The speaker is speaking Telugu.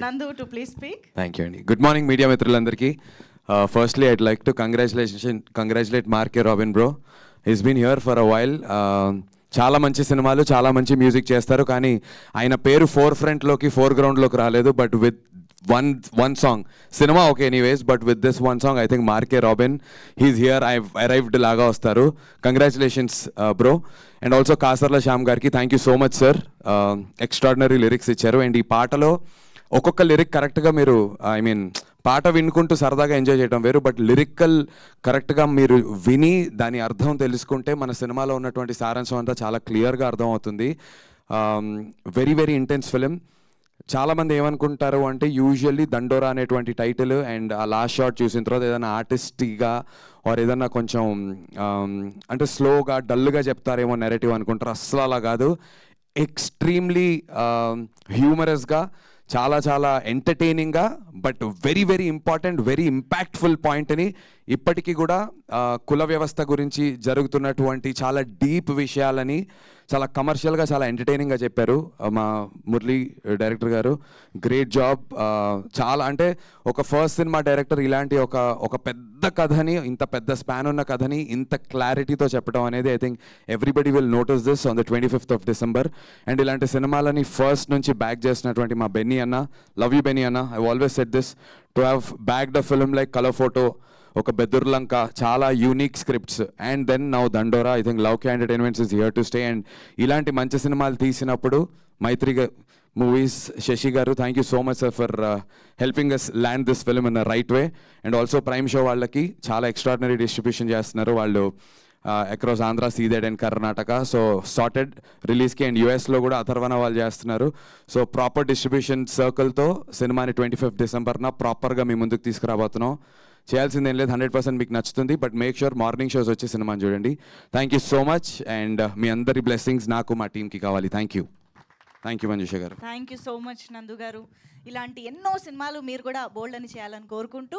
Nandu to please speak. Thank you, Andy. Good morning, media మిత్రులందరికీ. Firstly, I'd like to congratulate Mark Robin bro. He's been here for a while. చాలా మంచి సినిమాలు, చాలా మంచి మ్యూజిక్ చేస్తారు, కానీ ఆయన పేరు ఫోర్గ్రౌండ్లోకి రాలేదు. But with one song, cinema okay anyways, but with this one song I think Mark Robin, he's here, I've arrived laga vastaru. Congratulations bro. And also Kasarla Shyam garki, thank you so much sir. Extraordinary lyrics icharu, and ee paatalo ఒక్కొక్క లిరిక్ కరెక్ట్గా మీరు పాట వినుకుంటూ సరదాగా ఎంజాయ్ చేయడం వేరు, బట్ లిరికల్ కరెక్ట్గా మీరు విని దాని అర్థం తెలుసుకుంటే మన సినిమాలో ఉన్నటువంటి సారాంశం అంతా చాలా క్లియర్గా అర్థం అవుతుంది. Very very intense film. చాలామంది ఏమనుకుంటారు అంటే యూజువల్లీ దండోరా అనేటువంటి టైటిల్ అండ్ ఆ లాస్ట్ షాట్ చూసిన తర్వాత ఏదైనా ఆర్టిస్టిక్గా ఆర్ ఏదన్నా కొంచెం అంటే స్లోగా డల్గా చెప్తారేమో నెరేటివ్ అనుకుంటారు. అస్సలు అలా కాదు. ఎక్స్ట్రీమ్లీ హ్యూమరస్గా, చాలా చాలా ఎంటర్టైనింగ్గా, but very very important, very impactful పాయింట్ని ఇప్పటికీ కూడా కుల వ్యవస్థ గురించి జరుగుతున్నటువంటి చాలా డీప్ విషయాలని చాలా కమర్షియల్గా, చాలా ఎంటర్టైనింగ్గా చెప్పారు మా మురళీ డైరెక్టర్ గారు. Great job. చాలా అంటే ఒక ఫస్ట్ సినిమా డైరెక్టర్ ఇలాంటి ఒక పెద్ద కథని, ఇంత పెద్ద స్పాన్ ఉన్న కథని ఇంత క్లారిటీతో చెప్పడం అనేది I think everybody will notice this on the 25th of December. And ఇలాంటి సినిమాలని ఫస్ట్ నుంచి బ్యాక్ చేసినటువంటి మా బెన్నీ అన్న, లవ్ యూ బెన్నీ అన్న. I always said this, to have backed a film like Colour Photo, ఒక బెదుర్లంక, చాలా unique scripts, and then now Dandora. I think love K entertainments is here to stay. And ఇలాంటి మంచి సినిమాలు తీసినప్పుడు మైత్రి మూవీస్, శశి గారు, thank you so much sir for helping us land this film in the right way. And also prime show వాళ్ళకి చాలా ఎక్స్ట్రాడినరీ డిస్ట్రిబ్యూషన్ చేస్తున్నారు వాళ్ళు across Andhra, ceded and Karnataka. So started రిలీజ్కి. అండ్ యూఎస్లో కూడా అథర్వన వాళ్ళు చేస్తున్నారు. సో ప్రాపర్ డిస్ట్రిబ్యూషన్ సర్కిల్తో సినిమాని 25th December ప్రాపర్గా మీ ముందుకు తీసుకురాబోతున్నాం. చేయాల్సిందేం లేదు, 100% మీకు నచ్చుతుంది. But make sure morning shows వచ్చి సినిమాని చూడండి. Thank you so much. And మీ అందరి బ్లెస్సింగ్స్ నాకు, మా టీంకి కావాలి. థ్యాంక్ యూ మంజుష గారు. థ్యాంక్ యూ సో మచ్ నందు గారు. ఇలాంటి ఎన్నో సినిమాలు మీరు కూడా బోల్డ్ అని చేయాలని కోరుకుంటూ